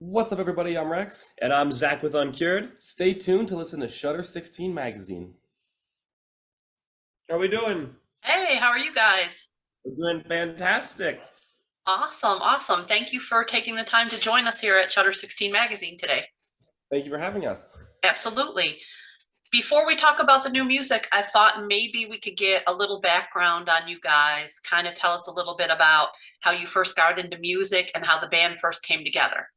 What's up, everybody? I'm Rex. And I'm Zach with Uncured. Stay tuned to listen to Shutter 16 magazine. How are we doing? Hey, how are you guys? We're doing fantastic. Awesome, awesome. Thank you for taking the time to join us here at Shutter 16 Magazine today. Thank you for having us. Absolutely. Before we talk about the new music, I thought maybe we could get a little background on you guys, kind of tell us a little bit about how you first got into music and how the band first came together.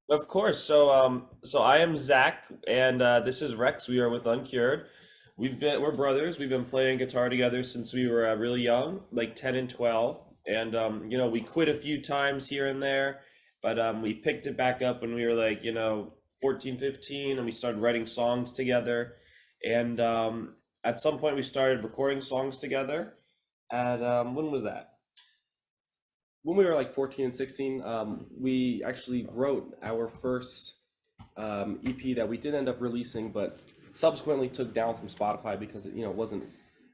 Of course. So I am Zach, and this is Rex. We are with Uncured. We're brothers. We've been playing guitar together since we were really young, like 10 and 12. And we quit a few times here and there, but we picked it back up when we were like 14, 15, and we started writing songs together. And at some point, we started recording songs together. At when was that? When we were like 14 and 16, we actually wrote our first EP that we did end up releasing, but subsequently took down from Spotify because it wasn't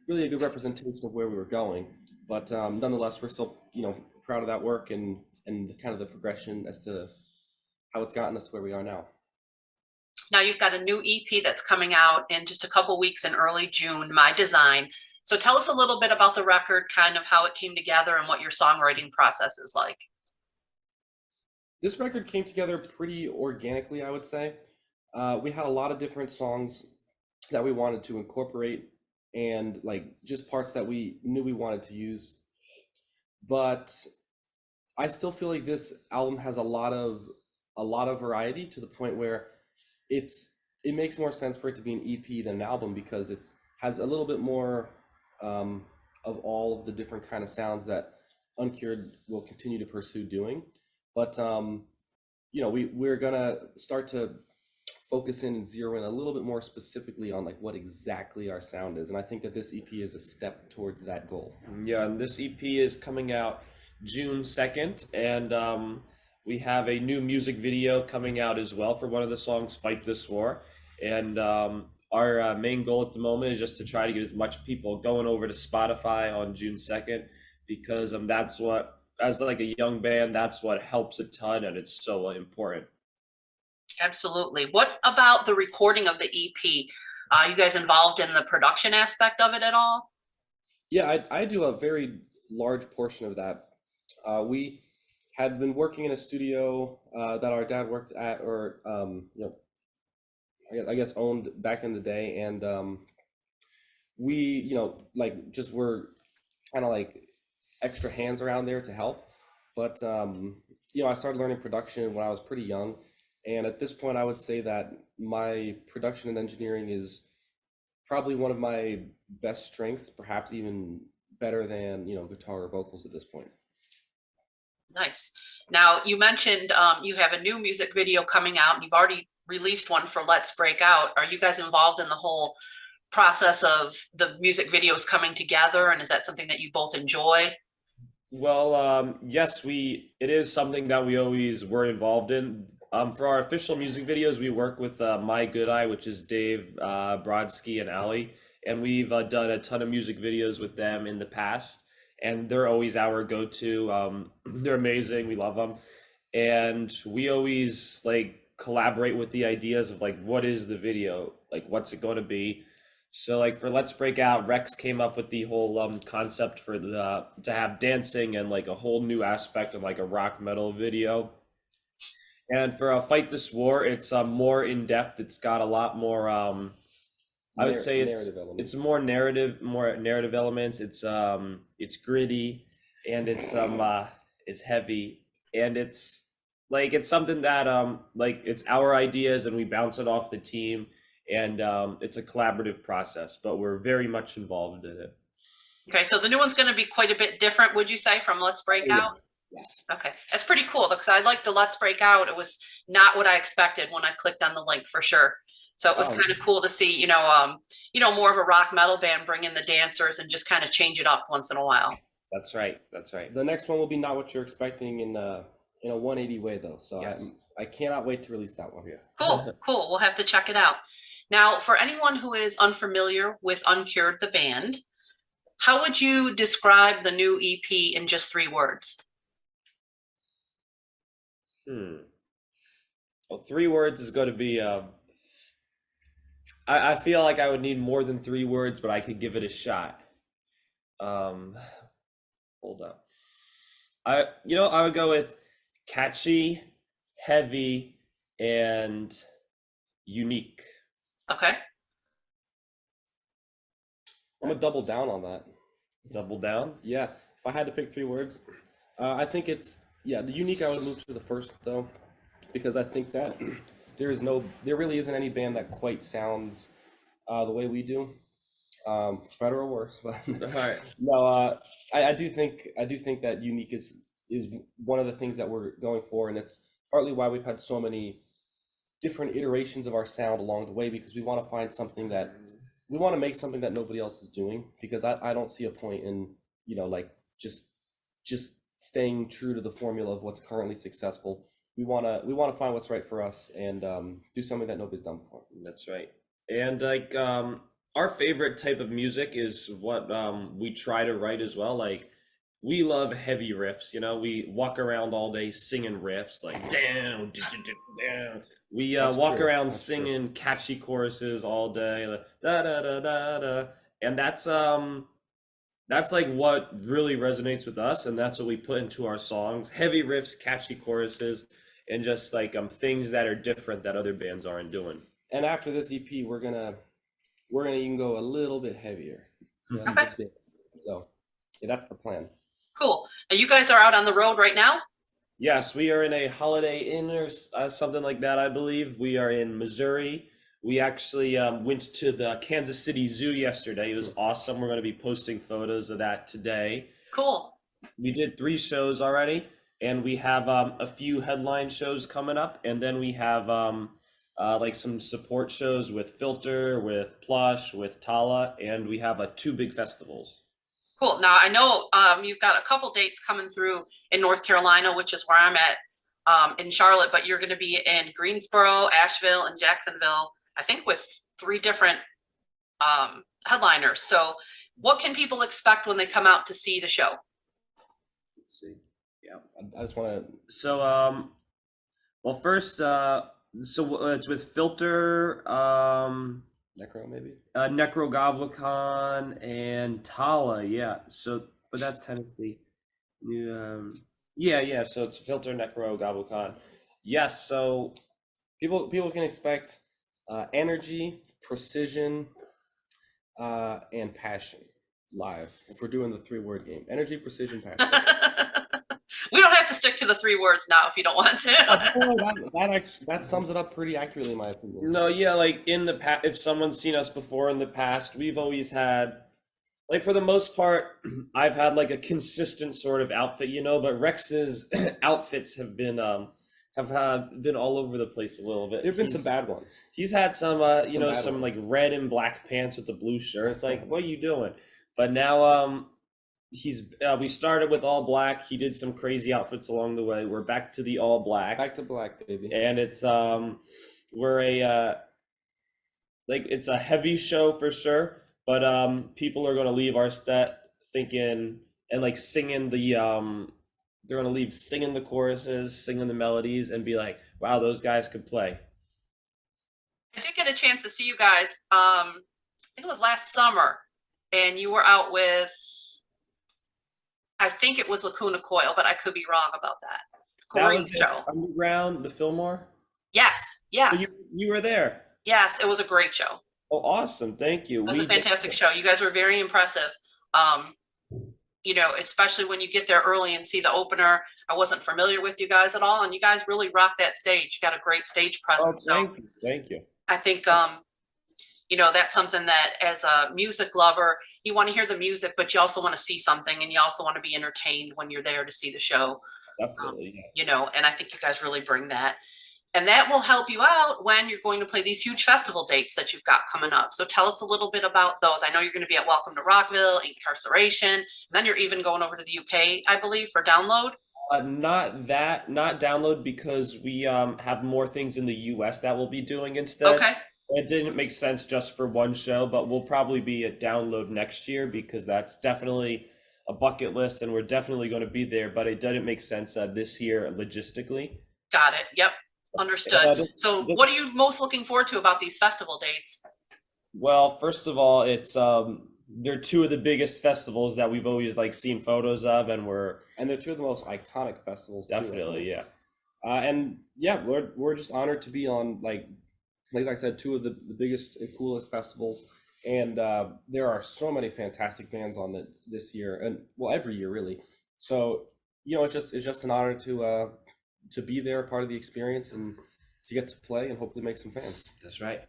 really a good representation of where we were going. But nonetheless, we're still proud of that work and kind of the progression as to how it's gotten us to where we are now. Now you've got a new EP that's coming out in just a couple weeks in early June, My Design. So tell us a little bit about the record, kind of how it came together and what your songwriting process is like. This record came together pretty organically, I would say. We had a lot of different songs that we wanted to incorporate and like just parts that we knew we wanted to use. But I still feel like this album has a lot of variety to the point where it makes more sense for it to be an EP than an album because it has a little bit more of all of the different kind of sounds that Uncured will continue to pursue doing. But we're gonna start to focus in and zero in a little bit more specifically on like what exactly our sound is, and I think that this EP is a step towards that goal. Yeah, and this EP is coming out June 2nd, and we have a new music video coming out as well for one of the songs, Fight This War. And our main goal at the moment is just to try to get as much people going over to Spotify on June 2nd, because that's what, as like a young band, that's what helps a ton, and it's so important. Absolutely. What about the recording of the EP? Are you guys involved in the production aspect of it at all? Yeah, I do a very large portion of that. We had been working in a studio that our dad worked at, or I guess owned back in the day, and we like just were kind of like extra hands around there to help. But I started learning production when I was pretty young, and at this point, I would say that my production and engineering is probably one of my best strengths, perhaps even better than guitar or vocals at this point. Nice. Now, you mentioned you have a new music video coming out, and you've already released one for Let's Break Out. Are you guys involved in the whole process of the music videos coming together, and is that something that you both enjoy? Well, yes, it is something that we always were involved in. For our official music videos, we work with My Good Eye, which is Dave Brodsky and Ali, and we've done a ton of music videos with them in the past, and they're always our go-to. They're amazing. We love them, and we always like collaborate with the ideas of like what is the video, like what's it going to be. So like for Let's Break Out, Rex came up with the whole concept for the to have dancing and like a whole new aspect of like a rock metal video. And for Fight This War, it's more in depth. It's got a lot more. I would say Narrative it's elements. more narrative elements. It's gritty, and it's heavy, and it's something that like it's our ideas, and we bounce it off the team, and it's a collaborative process. But we're very much involved in it. Okay, so the new one's going to be quite a bit different, would you say, from Let's Break Oh Out? yes, yes. Okay, that's pretty cool because I like the Let's Break Out. It was not what I expected when I clicked on the link for sure. So it was Oh, kind of cool to see, more of a rock metal band bring in the dancers and just kind of change it up once in a while. that's right. That's right. The next one will be not what you're expecting in a 180 way though. So Yes. I cannot wait to release that one here. Cool, cool. We'll have to check it out. Now, for anyone who is unfamiliar with Uncured, the band, how would you describe the new EP in just 3 words? Hmm. Well, 3 words is going to be. I feel like I would need more than 3 words, but I could give it a shot. Um, Hold up. I would go with catchy, heavy, and unique. Okay. I'm gonna double down on that. Double down. Yeah, if I had to pick 3 words, I think it's yeah, the unique. I would move to the first though, because I think that there really isn't any band that quite sounds the way we do. For better or worse, but All right. no, I do think that unique is one of the things that we're going for, and it's partly why we've had so many different iterations of our sound along the way because we want to find something that we want to make something that nobody else is doing because I don't see a point in like just just staying true to the formula of what's currently successful. We want to find what's right for us and do something that nobody's done before. That's right. And like our favorite type of music is what we try to write as well. Like we love heavy riffs, we walk around all day singing riffs like down, down. We That's walk true. around That's true. singing catchy choruses all day, like, da da da da da. And that's like what really resonates with us, and that's what we put into our songs. Heavy riffs, catchy choruses, and just like things that are different that other bands aren't doing. And after this EP, we're gonna even go a little bit heavier, just Okay. a bit. So yeah, that's the plan. Cool. Now you guys are out on the road right now? Yes, we are in a Holiday Inn or something like that, I believe. We are in Missouri. We actually went to the Kansas City Zoo yesterday. It was awesome. We're going to be posting photos of that today. Cool. We did 3 shows already, and we have a few headline shows coming up, and then we have like some support shows with Filter, with Plush, with Tala, and we have 2 big festivals. Cool. Now I know you've got a couple dates coming through in North Carolina, which is where I'm at in Charlotte, but you're going to be in Greensboro, Asheville, and Jacksonville, I think with 3 different headliners. So what can people expect when they come out to see the show? Let's see. Yeah. I just want to So, well, first, so it's with Filter, necro maybe. Necrogoblicon, and Tala. Yeah. So, but that's Tennessee. Yeah. So it's Filter, Necrogoblicon. Yes. So, People can expect energy, precision, and passion live. If we're doing the 3 word game, energy, precision, passion. We don't have to stick to the 3 words now if you don't want to. That sums it up pretty accurately, in my opinion. no, yeah, like in the past, if someone's seen us before in the past, we've always had, like, for the most part, I've had like a consistent sort of outfit, but Rex's outfits have been been all over the place a little bit. There've been some bad ones. He's had some Some bad some like ones. red and black pants with the blue shirt. It's like, what are you doing? But now we started with all black. He did some crazy outfits along the way. We're back to the all black. Back to black, baby. And it's we're a like it's a heavy show for sure, but people are gonna leave our set thinking and like singing they're gonna leave singing the choruses, singing the melodies, and be like, wow, those guys could play. I did get a chance to see you guys. I think it was last summer, and you were out with, I think it was Lacuna Coil, but I could be wrong about that. That Great was show. Underground, the Fillmore. Yes, Oh, yes, you were there. yes. It was a great show. Oh, awesome! Thank you. It was a fantastic show. You guys were very impressive. Especially when you get there early and see the opener. I wasn't familiar with you guys at all, and you guys really rocked that stage. You got a great stage Oh, presence. So thank you. I think that's something that as a music lover, you want to hear the music, but you also want to see something, and you also want to be entertained when you're there to see the show. Definitely, yeah. And I think you guys really bring that. And that will help you out when you're going to play these huge festival dates that you've got coming up. So tell us a little bit about those. I know you're going to be at Welcome to Rockville, Incarceration, and then you're even going over to the UK, I believe, for Download. Not download because we have more things in the US that we'll be doing instead. Okay, It didn't make sense just for one show, but we'll probably be at download next year because that's definitely a bucket list and we're definitely going to be there, but it didn't make sense this year logistically. got it. Yep. Understood. just, So just what are you most looking forward to about these festival dates? Well, first of all, it's they're two of the biggest festivals that we've always like seen photos of, and we're And they're two of the most iconic festivals too, I definitely, think. yeah. And yeah, we're just honored to be on like I said, two of the biggest and coolest festivals. And there are so many fantastic bands on it this year, and well, every year really. So it's just an honor to be there, part of the experience, and to get to play and hopefully make some fans. That's right.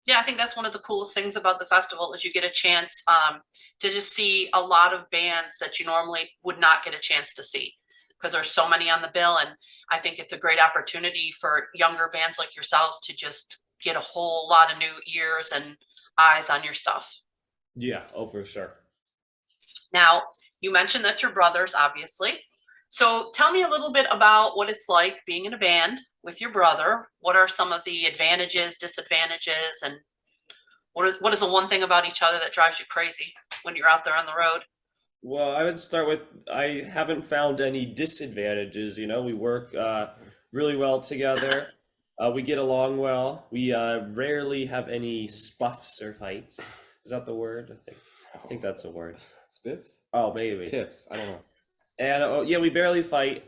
Yeah, I think that's one of the coolest things about the festival is you get a chance to just see a lot of bands that you normally would not get a chance to see because there's so many on the bill. And I think it's a great opportunity for younger bands like yourselves to just get a whole lot of new ears and eyes on your stuff. Yeah, oh for sure. Now, you mentioned that you're brothers, obviously. So tell me a little bit about what it's like being in a band with your brother. What are some of the advantages, disadvantages, and what is the one thing about each other that drives you crazy when you're out there on the road? Well, I would start with I haven't found any disadvantages. We work really well together. We get along well. We rarely have any spuffs or fights. Is that the word? I think that's a word. Spiffs, Oh, maybe. tiffs, I don't know. And yeah, we barely fight.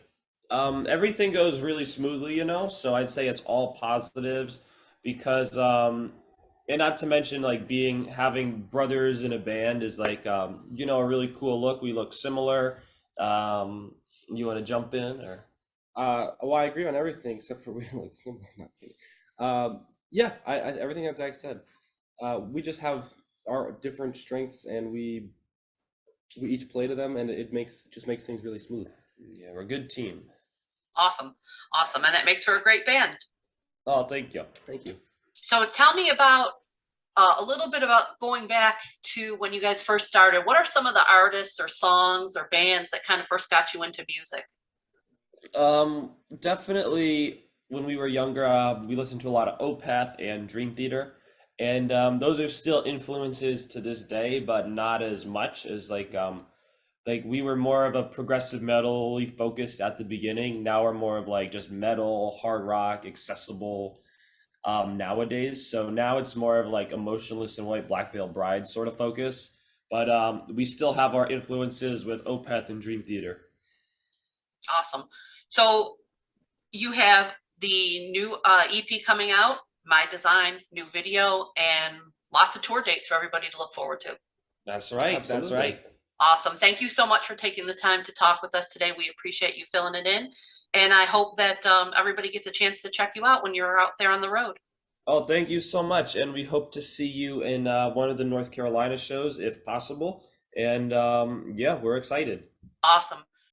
Everything goes really smoothly. So I'd say it's all positives because, and not to mention like having brothers in a band is like, a really cool look. We look similar. You want to jump in or? Well, I agree on everything except for we look similar. Not kidding. Yeah, everything that Zach said. We just have our different strengths, and we each play to them, and it makes things really smooth. Yeah, we're a good team. Awesome. Awesome. And that makes for a great band. Oh, thank you. Thank you. So tell me about a little bit about going back to when you guys first started. What are some of the artists or songs or bands that kind of first got you into music? Definitely when we were younger, we listened to a lot of Opeth and Dream Theater, and those are still influences to this day, but not as much as like we were more of a progressive metal focused at the beginning. Now we're more of like just metal, hard rock, accessible nowadays. So now it's more of like Emotionless and White, Black Veil Bride sort of focus, but we still have our influences with Opeth and Dream Theater. Awesome. So you have the new EP coming out, My Design, new video, and lots of tour dates for everybody to look forward to. That's right. That's Absolutely. right. Awesome. Thank you so much for taking the time to talk with us today. We appreciate you filling it in. And I hope that everybody gets a chance to check you out when you're out there on the road. Oh, thank you so much. And we hope to see you in one of the North Carolina shows if possible. And yeah, we're excited. Awesome.